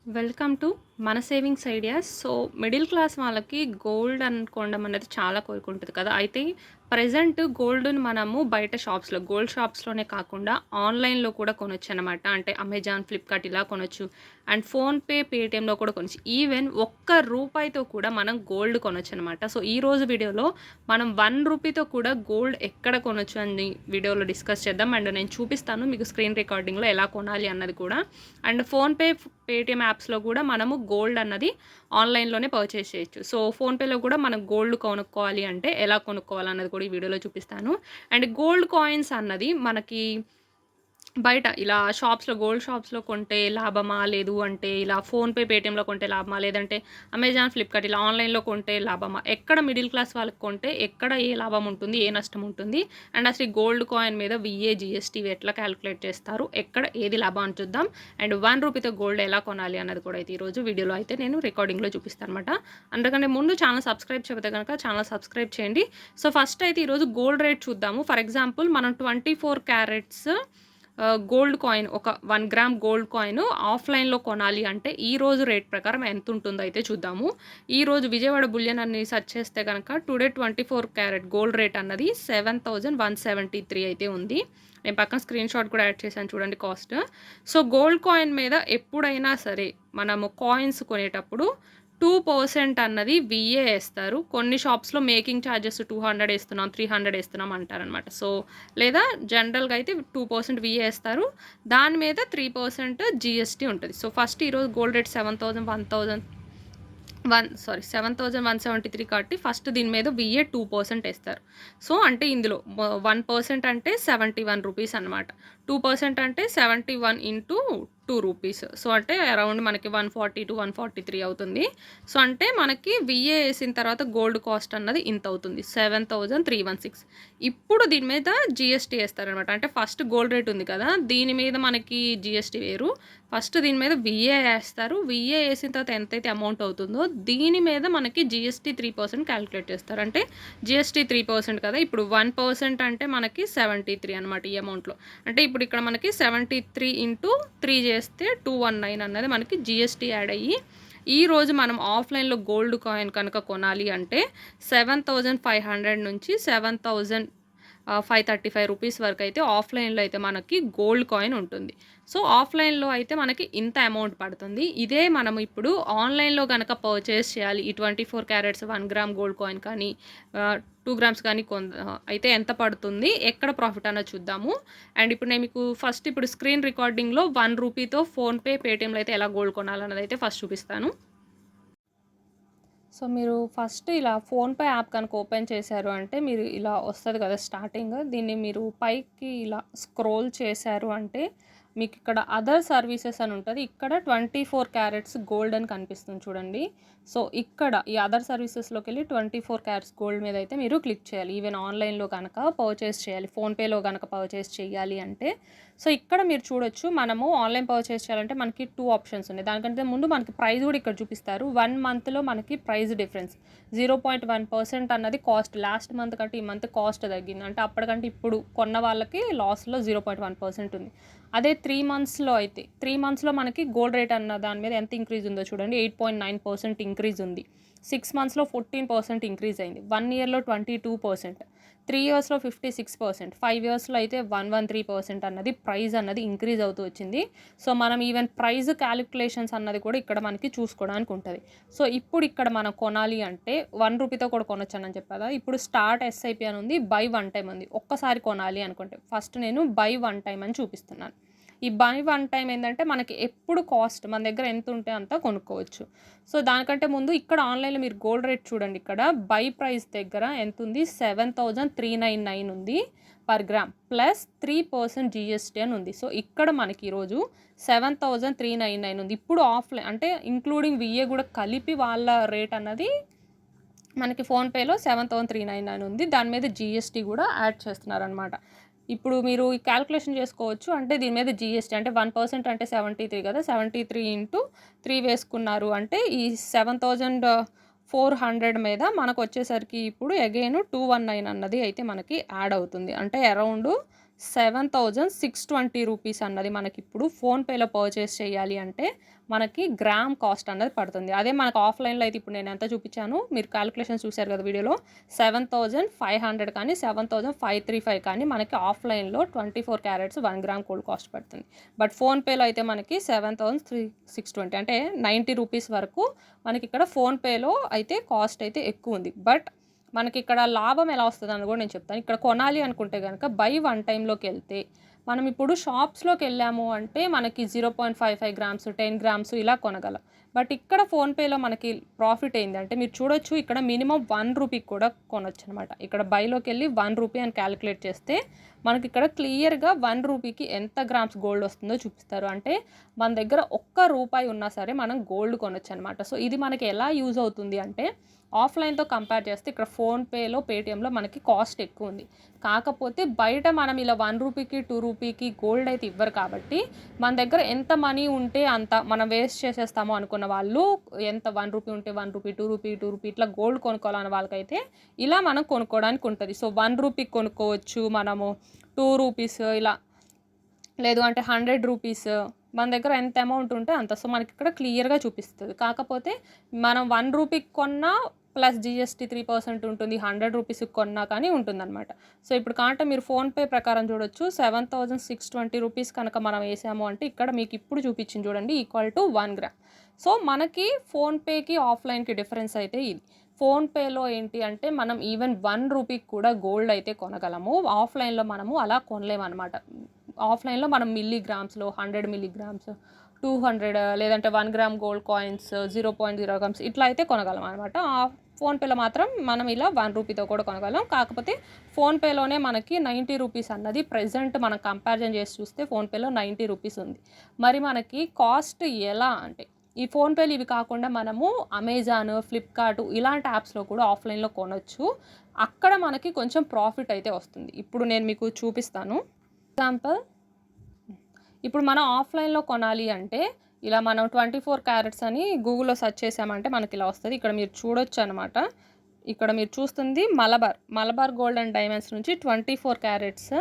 Welcome to మన savings ideas. So, middle class వాళ్ళకి gold కొనడం అనేది చాలా కోరికుంటది కదా! అయితే ప్రెజెంట్ గోల్డ్‌ని మనము బయట షాప్స్‌లో, గోల్డ్ షాప్స్‌లోనే కాకుండా ఆన్‌లైన్‌లో కూడా కొనొచ్చనమాట. అంటే అమెజాన్, ఫ్లిప్‌కార్ట్ ఇలా కొనొచ్చు. అండ్ ఫోన్‌పే, పేటీఎంలో కూడా కొనొచ్చు. ఈవెన్ ఒక్క రూపాయితో కూడా మనం గోల్డ్ కొనొచ్చనమాట. సో, ఈరోజు వీడియోలో మనం రూ. 1 కూడా గోల్డ్ ఎక్కడ కొనొచ్చు అని వీడియోలో డిస్కస్ చేద్దాం. అండ్ నేను చూపిస్తాను మీకు స్క్రీన్ రికార్డింగ్‌లో ఎలా కొనాలి అన్నది కూడా. అండ్ ఫోన్‌పే, పేటీఎం యాప్స్‌లో కూడా మనము గోల్డ్ అన్నది ఆన్‌లైన్‌లోనే పర్చేస్ చేయొచ్చు. సో, ఫోన్‌పేలో కూడా మనం గోల్డ్ కొనుక్కోవాలి అంటే ఎలా కొనుక్కోవాలన్నది కూడా ఈ వీడియోలో చూపిస్తాను. అండ్ గోల్డ్ కాయిన్స్ అన్నది మనకి బయట ఇలా షాప్స్‌లో, గోల్డ్ షాప్స్‌లో కొంటే లాభమా? లేదు అంటే ఇలా ఫోన్‌పే, పేటీఎంలో కొంటే లాభమా? లేదంటే అమెజాన్, ఫ్లిప్‌కార్ట్ ఇలా ఆన్‌లైన్‌లో కొంటే లాభమా? ఎక్కడ మిడిల్ క్లాస్ వాళ్ళకి కొంటే ఎక్కడ ఏ లాభం ఉంటుంది? ఏ నష్టం ఉంటుంది? అండ్ అసలు ఈ గోల్డ్ కాయిన్ మీద వీఏ, జీఎస్టీ ఇవి ఎట్లా కాలిక్యులేట్ చేస్తారు? ఎక్కడ ఏది లాభం అని చూద్దాం. అండ్ రూ. 1తో గోల్డ్ ఎలా కొనాలి అన్నది కూడా అయితే ఈరోజు వీడియోలో అయితే నేను రికార్డింగ్‌లో చూపిస్తానన్నమాట. అందుకంటే ముందు ఛానల్ సబ్స్క్రైబ్ చేయకపోతే గనక ఛానల్ సబ్స్క్రైబ్ చేయండి. సో, ఫస్ట్ అయితే ఈరోజు గోల్డ్ రేట్ చూద్దాము. ఫర్ ఎగ్జాంపుల్ మనం 24 క్యారెట్స్ గోల్డ్ కాయిన్ ఒక 1 గ్రామ్ గోల్డ్ కాయిన్ ఆఫ్‌లైన్‌లో కొనాలి అంటే ఈ రోజు రేట్ ప్రకారం ఎంతుంటుందో అయితే చూద్దాము. ఈరోజు విజయవాడ బులియన్ అని సెర్చ్ చేస్తే గనక టుడే 24 క్యారెట్ గోల్డ్ రేట్ అన్నది 7,173 అయితే ఉంది. నేను పక్కన స్క్రీన్ షాట్ కూడా యాడ్ చేశాను చూడండి కాస్ట్. సో, గోల్డ్ కాయిన్ మీద ఎప్పుడైనా సరే మనము కాయిన్స్ కొనేటప్పుడు 2% అన్నది వీఏ ఏస్తారు. కొన్ని షాప్స్‌లో మేకింగ్ చార్జెస్ 200 ఏస్తున్నాం, 300 ఏస్తున్నాం అంటారనమాట. సో, లేదా జనరల్‌గా అయితే 2% వీఏ ఏస్తారు. దాని మీద 3% జీఎస్టీ ఉంటది. సో, ఫస్ట్ ఈరోజు గోల్డ్ రేట్ 7,173 కాబట్టి ఫస్ట్ దీని మీద వీఏ 2% ఏస్తారు. సో, అంటే ఇందులో 1% అంటే 71 రూపీస్ అనమాట. 2% అంటే 71 ఇంటూ 2 రూపీస్. సో, అంటే అరౌండ్ మనకి 140-143 అవుతుంది. సో, అంటే మనకి వీఏ ఏసిన తర్వాత గోల్డ్ కాస్ట్ అన్నది ఇంత అవుతుంది. 7,316. ఇప్పుడు దీని మీద జీఎస్టీ ఏస్తారనమాట. అంటే ఫస్ట్ గోల్డ్ రేట్ ఉంది కదా! దీని మీద మనకి జీఎస్టీ వేరు. ఫస్ట్ దీని మీద వీఏ ఏస్తారు. వీఏ ఏసిన తర్వాత ఎంతైతే అమౌంట్ అవుతుందో దీని మీద మనకి జీఎస్టీ 3% కాలిక్యులేట్ చేస్తారు. అంటే జీఎస్టీ 3% కదా! ఇప్పుడు 1% అంటే మనకి 73 అనమాట ఈ అమౌంట్‌లో. అంటే ఇప్పుడు ఇక్కడ మనకి 73 ఇంటూ 3 చేస్తే 219 అన్నది మనకి జీఎస్టీ యాడ్ అయ్యి ఈరోజు మనం ఆఫ్‌లైన్‌లో గోల్డ్ కాయిన్ కనుక కొనాలి అంటే 7,500 నుంచి 535 రూపీస్ వరకు అయితే ఆఫ్‌లైన్‌లో అయితే మనకి గోల్డ్ కాయిన్ ఉంటుంది. సో, ఆఫ్‌లైన్‌లో అయితే మనకి ఇంత అమౌంట్ పడుతుంది. ఇదే మనం ఇప్పుడు ఆన్‌లైన్‌లో గనక పర్చేస్ చేయాలి. ఈ 24 క్యారెట్స్ 1 గ్రామ్ గోల్డ్ కాయిన్ కానీ 2 గ్రామ్స్ కానీ అయితే ఎంత పడుతుంది? ఎక్కడ ప్రాఫిట్ అన్నది చూద్దాము. అండ్ ఇప్పుడు నేను మీకు ఫస్ట్ ఇప్పుడు స్క్రీన్ రికార్డింగ్‌లో రూ. 1తో ఫోన్‌పే, పేటీఎంలో అయితే ఎలా గోల్డ్ కొనాలన్నది అయితే ఫస్ట్ చూపిస్తాను. సో, మీరు ఫస్ట్ ఇలా ఫోన్‌పే యాప్ కనుక ఓపెన్ చేశారు అంటే మీరు ఇలా వస్తది కదా! స్టార్టింగ్ దీన్ని మీరు పైకి ఇలా స్క్రోల్ చేశారు అంటే మీకిక్కడ అదర్ సర్వీసెస్ అని ఉంటది. ఇక్కడ 24 క్యారెట్స్ గోల్డ్ అని కనిపిస్తుంది చూడండి. సో, ఇక్కడ ఈ అదర్ సర్వీసెస్‌లోకెళ్ళి 24 క్యారెట్స్ గోల్డ్ మీద అయితే మీరు క్లిక్ చేయాలి. ఈవెన్ ఆన్‌లైన్‌లో గనక పర్చేస్ చేయాలి. ఫోన్‌పేలో గనక పర్చేస్ చేయాలి అంటే సో, ఇక్కడ మీరు చూడొచ్చు మనము ఆన్‌లైన్ పర్చేస్ చేయాలంటే మనకి 2 ఆప్షన్స్ ఉన్నాయి. దానికంటే ముందు మనకి ప్రైస్ కూడా ఇక్కడ చూపిస్తారు. 1 మంత్‌లో మనకి ప్రైస్ డిఫరెన్స్ 0.1% అన్నది కాస్ట్ లాస్ట్ మంత్ కంటే ఈ మంత్ కాస్ట్ తగ్గింది. అంటే అప్పటికంటే ఇప్పుడు కొన్న వాళ్ళకి లాస్‌లో 0.1% ఉంది. అదే 3 మంత్స్‌లో అయితే 3 మంత్స్‌లో మనకి గోల్డ్ రేట్ అన్న దాని మీద ఎంత ఇంక్రీజ్ ఉందో చూడండి. 8.9% ఇంక్రీజ్ ఉంది. 6 మంత్స్‌లో 14% ఇంక్రీజ్ అయింది. 1 ఇయర్‌లో 22%, 3 ఇయర్స్‌లో 56%, 5 ఇయర్స్‌లో అయితే 113% అన్నది ప్రైస్ అన్నది ఇంక్రీజ్ అవుతూ వచ్చింది. సో, మనం ఈవెన్ ప్రైస్ కాలిక్యులేషన్స్ అన్నది కూడా ఇక్కడ మనకి చూసుకోవడానికి ఉంటది. సో, ఇప్పుడు ఇక్కడ మనం కొనాలి అంటే రూ. 1తో కూడా కొనొచ్చని చెప్పా కదా! ఇప్పుడు స్టార్ట్ ఎస్ఐపి అని ఉంది. బై వన్ టైమ్ ఉంది. ఒక్కసారి కొనాలి అనుకుంటే ఫస్ట్ నేను బై వన్ టైమ్ అని చూపిస్తున్నాను. ఈ బై వన్ టైమ్ ఏందంటే మనకి ఎప్పుడు కాస్ట్ మన దగ్గర ఎంత ఉంటే అంత కొనుక్కోవచ్చు. సో, దానికంటే ముందు ఇక్కడ ఆన్‌లైన్‌లో మీరు గోల్డ్ రేట్ చూడండి. ఇక్కడ బై ప్రైస్ దగ్గర ఎంతుంది? 7,399 ఉంది పర్ గ్రామ్ ప్లస్ 3% జీఎస్టీ అని ఉంది. సో, ఇక్కడ మనకి ఈరోజు 7,399 ఉంది. ఇప్పుడు ఆఫ్‌లైన్ అంటే ఇంక్లూడింగ్ వీఏ కూడా కలిపి వాళ్ళ రేట్ అన్నది మనకి ఫోన్‌పేలో 7,399 ఉంది. దాని మీద జీఎస్టీ కూడా యాడ్ చేస్తున్నారనమాట. ఇప్పుడు మీరు ఈ కాలిక్యులేషన్ చేసుకోవచ్చు. అంటే దీని మీద జీఎస్టీ అంటే 1% అంటే 73 కదా! 73 ఇంటూ 3 వేసుకున్నారు అంటే ఈ 7,400 మీద మనకొచ్చేసరికి ఇప్పుడు అగైన్ 219 అన్నది అయితే మనకి యాడ్ అవుతుంది. అంటే అరౌండ్ 7,620 రూపీస్ అన్నది మనకిప్పుడు ఫోన్‌పేలో పర్చేస్ చేయాలి అంటే, మనకి గ్రామ్ కాస్ట్ అన్నది పడుతుంది. అదే మనకు ఆఫ్‌లైన్‌లో అయితే ఇప్పుడు నేను ఎంత చూపించాను, మీరు కాలిక్యులేషన్స్ చూసారు కదా వీడియోలో. 7,500 కానీ, 7,535 కానీ మనకి ఆఫ్‌లైన్‌లో 24 క్యారెట్స్ 1 గ్రామ్ గోల్డ్ కాస్ట్ పడుతుంది. బట్ ఫోన్‌పేలో అయితే మనకి 7,620 అంటే 90 రూపీస్ వరకు మనకిక్కడ ఫోన్‌పేలో అయితే కాస్ట్ అయితే ఎక్కువుంది. బట్ మనకిక్కడ లాభం ఎలా వస్తదని గూడా నేను చెప్తాను. ఇక్కడ కొనాలి అనుకుంటే గనక బై వన్ టైమ్‌లోకెళ్తే, మనం ఇప్పుడు షాప్స్‌లోకెళ్ళాము అంటే మనకి 0.55 గ్రామ్స్, 10 గ్రామ్స్ ఇలా కొనగలం. బట్ ఇక్కడ ఫోన్‌పేలో మనకి ప్రాఫిట్ ఏందంటే మీరు చూడొచ్చు ఇక్కడ మినిమమ్ ₹1 కూడా కొనొచ్చనమాట. ఇక్కడ బైలోకెళ్ళి ₹1 అని కాలిక్యులేట్ చేస్తే మనకిక్కడ క్లియర్‌గా ₹1కి ఎంత గ్రామ్స్ గోల్డ్ వస్తుందో చూపిస్తారు. అంటే మన దగ్గర ఒక్క రూపాయి ఉన్నా సరే మనం గోల్డ్ కొనొచ్చనమాట. సో ఇది మనకి ఎలా యూజ్ అవుతుంది అంటే ఆఫ్‌లైన్‌తో కంపేర్ చేస్తే ఇక్కడ ఫోన్‌పేలో, పేటీఎంలో మనకి కాస్ట్ ఎక్కువుంది. కాకపోతే బయట మనం ఇలా ₹1కి, ₹2కి గోల్డ్ అయితే ఇవ్వరు కాబట్టి, మన దగ్గర ఎంత మనీ ఉంటే అంత మనం వేస్ట్ చేసేస్తాము అనుకున్న వాళ్ళు ఎంత ₹1 ఉంటే ₹1, ₹2 ఇట్లా గోల్డ్ కొనుక్కోవాలన్న వాళ్ళకైతే ఇలా మనం కొనుక్కోవడానికి ఉంటది. సో, ₹1 కొనుక్కోవచ్చు మనము. ₹2 ఇలా లేదు అంటే ₹100 మన దగ్గర ఎంత అమౌంట్ ఉంటే అంత. సో, మనకిక్కడ క్లియర్‌గా చూపిస్తది. కాకపోతే మనం ₹1 కొన్నా ప్లస్ జీఎస్టీ 3% ఉంటుంది. ₹100 కొన్నా కానీ ఉంటుందనమాట. సో, ఇప్పుడు కాంటే మీరు ఫోన్‌పే ప్రకారం చూడొచ్చు. 7,620 రూపీస్ కనుక మనం ఏసాము అంటే ఇక్కడ మీకు ఇప్పుడు చూపించింది చూడండి ఈక్వల్ టు 1 గ్రామ్. సో, మనకి ఫోన్‌పేకి, ఆఫ్‌లైన్‌కి డిఫరెన్స్ అయితే ఇది. ఫోన్‌పేలో ఏంటి అంటే మనం ఈవెన్ ₹1 కూడా గోల్డ్ అయితే కొనగలము. ఆఫ్‌లైన్‌లో మనము అలా కొనలేమనమాట. ఆఫ్‌లైన్‌లో మనం మిల్లీగ్రామ్స్‌లో 100 మిల్లీగ్రామ్స్, 200 లేదంటే 1 గ్రామ్ గోల్డ్ కాయిన్స్, 0.0 గ్రామ్స్ ఇట్లా అయితే కొనగలం అనమాట. ఫోన్‌పేలో మాత్రం మనం ఇలా ₹1తో కూడా కొనగలం. కాకపోతే ఫోన్‌పేలోనే మనకి ₹90 అన్నది ప్రెజెంట్ మనం కంపారిజన్ చేసి చూస్తే ఫోన్‌పేలో ₹90 ఉంది. మరి మనకి కాస్ట్ ఎలా అంటే ఈ ఫోన్‌పేలు ఇవి కాకుండా మనము అమెజాన్, ఫ్లిప్‌కార్ట్ ఇలాంటి యాప్స్‌లో కూడా ఆఫ్‌లైన్‌లో కొనొచ్చు. అక్కడ మనకి కొంచెం ప్రాఫిట్ అయితే వస్తుంది. ఇప్పుడు నేను మీకు చూపిస్తాను. ఎగ్జాంపుల్ ఇప్పుడు మనం ఆఫ్‌లైన్‌లో కొనాలి అంటే ఇలా మనం 24 క్యారెట్స్ అని గూగుల్‌లో సెర్చ్ చేసామంటే మనకి ఇలా వస్తది. ఇక్కడ మీరు చూడొచ్చనమాట. ఇక్కడ మీరు చూస్తుంది మలబార్ గోల్డ్ అండ్ డైమండ్స్ నుంచి 24 క్యారెట్స్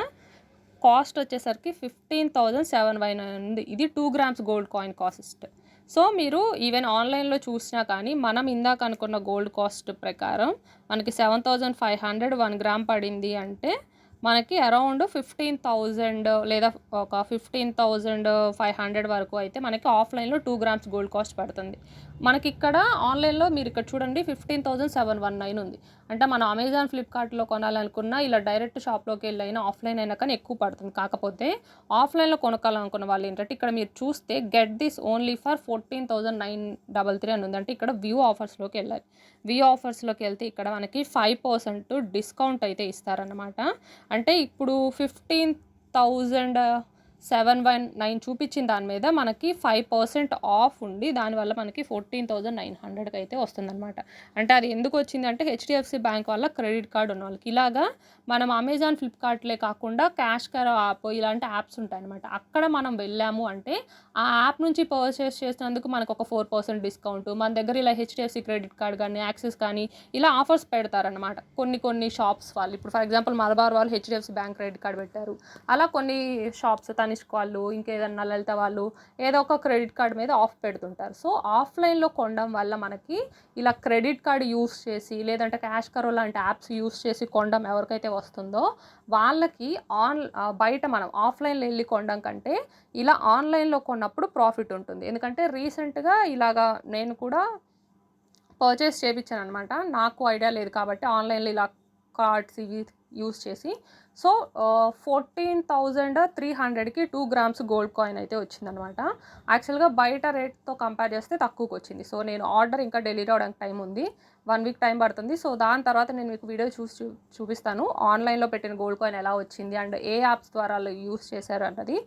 కాస్ట్ వచ్చేసరికి 15,719 ఉంది. ఇది 2 grams gold coin cost. So, మీరు ఈవెన్ ఆన్‌లైన్‌లో చూసినా కానీ మనం ఇందాక అనుకున్న గోల్డ్ కాస్ట్ ప్రకారం మనకి 7,500 1 గ్రామ్ పడింది అంటే మనకి అరౌండ్ 15,000 లేదా ఒక 15,500 వరకు అయితే మనకి ఆఫ్‌లైన్‌లో 2 గ్రామ్స్ గోల్డ్ కాస్ట్ పడుతుంది. మనకిక్కడ ఆన్‌లైన్‌లో మీరిక్కడ చూడండి 15,719 ఉంది. అంటే మనం అమెజాన్, ఫ్లిప్‌కార్ట్‌లో కొనాలనుకున్నా ఇలా డైరెక్ట్ షాప్‌లోకెళ్ళైనా ఆఫ్‌లైన్ అయినా కానీ ఎక్కువ పడుతుంది. కాకపోతే ఆఫ్‌లైన్‌లో కొనుక్కోవాలనుకున్న వాళ్ళు ఏంటంటే ఇక్కడ మీరు చూస్తే గెట్ దిస్ ఓన్లీ ఫర్ 14,933 అని ఉంది. అంటే ఇక్కడ వ్యూ ఆఫర్స్‌లోకెళ్ళాలి. వ్యూ ఆఫర్స్‌లోకెళ్తే ఇక్కడ మనకి 5% డిస్కౌంట్ అయితే ఇస్తారనమాట. అంటే ఇప్పుడు 15,719 చూపించిన దాని మీద మనకి 5% ఆఫ్ ఉండి దానివల్ల మనకి 14,900కి అయితే వస్తుందనమాట. అంటే అది ఎందుకు వచ్చిందంటే హెచ్‌డిఎఫ్‌సి బ్యాంక్ వల్ల క్రెడిట్ కార్డ్ ఉన్న వాళ్ళకి. ఇలాగా మనం అమెజాన్, ఫ్లిప్‌కార్ట్‌లే కాకుండా క్యాష్ కర్ యాప్ ఇలాంటి యాప్స్ ఉంటాయనమాట. అక్కడ మనం వెళ్ళాము అంటే ఆ యాప్ నుంచి పర్చేస్ చేసినందుకు మనకు ఒక 4% డిస్కౌంట్. మన దగ్గర ఇలా హెచ్‌డిఎఫ్‌సి క్రెడిట్ కార్డ్ కానీ, యాక్సిస్ కానీ ఇలా ఆఫర్స్ పెడతారనమాట. కొన్ని షాప్స్ వాళ్ళు. ఇప్పుడు ఫర్ ఎగ్జాంపుల్ మలబార్ వాళ్ళు హెచ్‌డిఎఫ్‌సి బ్యాంక్ క్రెడిట్ కార్డ్ పెట్టారు. అలా కొన్ని షాప్స్ తనిష్క్ వాళ్ళు, ఇంకేదన్నా లలిత వాళ్ళు ఏదో ఒక క్రెడిట్ కార్డ్ మీద ఆఫ్ పెడుతుంటారు. సో, ఆఫ్‌లైన్‌లో కొనడం వల్ల మనకి ఇలా క్రెడిట్ కార్డ్ యూజ్ చేసి లేదంటే క్యాష్ కరో లాంటి యాప్స్ యూజ్ చేసి కొనడం ఎవరికైతే వస్తుందో వాళ్ళకి బయట మనం ఆఫ్‌లైన్‌లో ఎళ్లి కొనడం కంటే ఇలా ఆన్‌లైన్‌లో కొన్నప్పుడు ప్రాఫిట్ ఉంటుంది. ఎందుకంటే రీసెంట్‌గా ఇలాగా నేను కూడా పర్చేస్ చేపిచ్చాననమాట. నాకు ఐడియా లేదు కాబట్టి ఆన్‌లైన్‌లో ఇలా కార్డ్స్ ఇవి యూజ్ చేసి. సో, 14,300కి 2 గ్రామ్స్ గోల్డ్ కాయిన్ అయితే వచ్చిందనమాట. యాక్చువల్‌గా బయట రేట్‌తో కంపేర్ చేస్తే తక్కువకొచ్చింది. సో, నేను ఆర్డర్ ఇంకా డెలివరీ అవ్వడానికి టైం ఉంది. 1 వీక్ టైం పడుతుంది. సో, దాని తర్వాత నేను మీకు వీడియో చూపిస్తాను. ఆన్‌లైన్‌లో పెట్టిన గోల్డ్ కాయిన్ ఎలా వచ్చింది అండ్ ఏ యాప్స్ ద్వారా యూజ్ చేశారు అన్నది.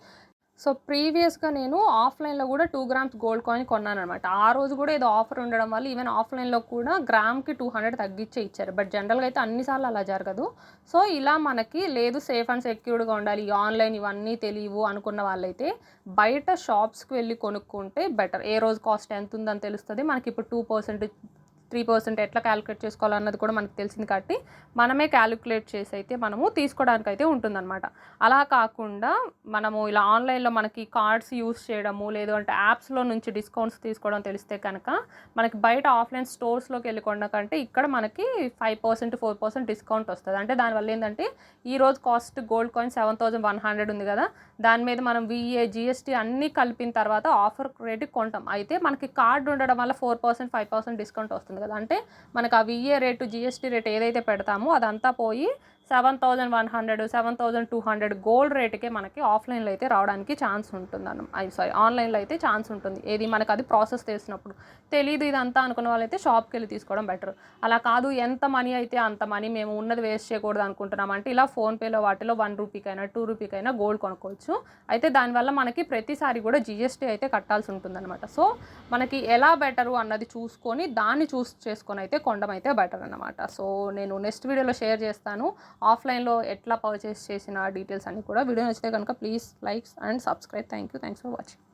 సో, ప్రీవియస్‌గా నేను ఆఫ్‌లైన్‌లో కూడా 2 గ్రామ్స్ గోల్డ్ కాయిన్ కొన్నాననమాట. ఆ రోజు కూడా ఏదో ఆఫర్ ఉండడం వల్ల ఈవెన్ ఆఫ్‌లైన్‌లో కూడా గ్రామ్‌కి 200 తగ్గిచ్చే ఇచ్చారు. బట్ జనరల్‌గా అయితే అన్ని సార్లు అలా జరగదు. సో, ఇలా మనకి లేదు సేఫ్ అండ్ సెక్యూర్డ్‌గా ఉండాలి. ఈ ఆన్‌లైన్ ఇవన్నీ తెలీవు అనుకున్న వాళ్ళైతే బయట షాప్స్‌కి వెళ్లి కొనుక్కుంటే బెటర్. ఏ రోజు కాస్ట్ ఎంతుందని తెలుస్తది. మనకిప్పుడు 2% 3% ఎట్లా క్యాలిక్యులేట్ చేసుకోవాలన్నది కూడా మనకు తెలిసింది కాబట్టి మనమే క్యాలిక్యులేట్ చేసి అయితే మనము తీసుకోవడానికైతే ఉంటుందన్నమాట. అలా కాకుండా మనము ఇలా ఆన్‌లైన్‌లో మనకి కార్డ్స్ యూజ్ చేయడము, లేదు అంటే యాప్స్‌లో నుంచి డిస్కౌంట్స్ తీసుకోవడం తెలిస్తే కనుక మనకి బయట ఆఫ్‌లైన్ స్టోర్స్‌లోకెళ్ళి కొన్న కంటే ఇక్కడ మనకి 5%, 4% డిస్కౌంట్ వస్తది. అంటే దానివల్ల ఏందంటే ఈరోజు కాస్ట్ గోల్డ్ కాయిన్ 7100 ఉంది కదా! దాని మీద మనం వీఏ, జీఎస్టీ అన్నీ కలిపిన తర్వాత ఆఫర్ రేట్‌కి కొంటాం. అయితే మనకి కార్డ్ ఉండడం వల్ల 4%, 5% డిస్కౌంట్ వస్తుంది కదా! అంటే మనకు ఆ వీఏ రేటు, జీఎస్టీ రేట్ ఏదైతే పెడతామో అదంతా పోయి 7100, 7200 గోల్డ్ రేట్‌కే మనకి ఆఫ్‌లైన్‌లో అయితే రావడానికి ఛాన్స్ ఆన్‌లైన్‌లో అయితే ఛాన్స్ ఉంటుంది. ఏది మనకు అది ప్రాసెస్ తెలిసినప్పుడు. తెలీదు ఇదంతా అనుకున్న వాళ్ళైతే షాప్‌కెళ్ళి తీసుకోవడం బెటర్. అలా కాదు ఎంత మనీ అయితే అంత మనీ మేము ఉన్నది వేస్ట్ చేయకూడదు అనుకుంటున్నాం అంటే ఇలా ఫోన్‌పేలో వాటిలో ₹1కైనా, ₹2కైనా గోల్డ్ కొనుక్కోవచ్చు. అయితే దానివల్ల మనకి ప్రతిసారి కూడా జీఎస్టీ అయితే కట్టాల్సి ఉంటుందన్నమాట. సో మనకి ఎలా బెటరు అన్నది చూసుకొని దాన్ని చూస్ చేసుకొని అయితే కొనడం అయితే బెటర్ అన్నమాట. సో నేను నెక్స్ట్ వీడియోలో షేర్ చేస్తాను. ఆఫ్‌లైన్‌లో ఎట్లా పర్చేస్ చేసిన డీటెయిల్స్ అన్నీ కూడా. వీడియో నచ్చితే కనుక please likes and subscribe. Thanks for watching.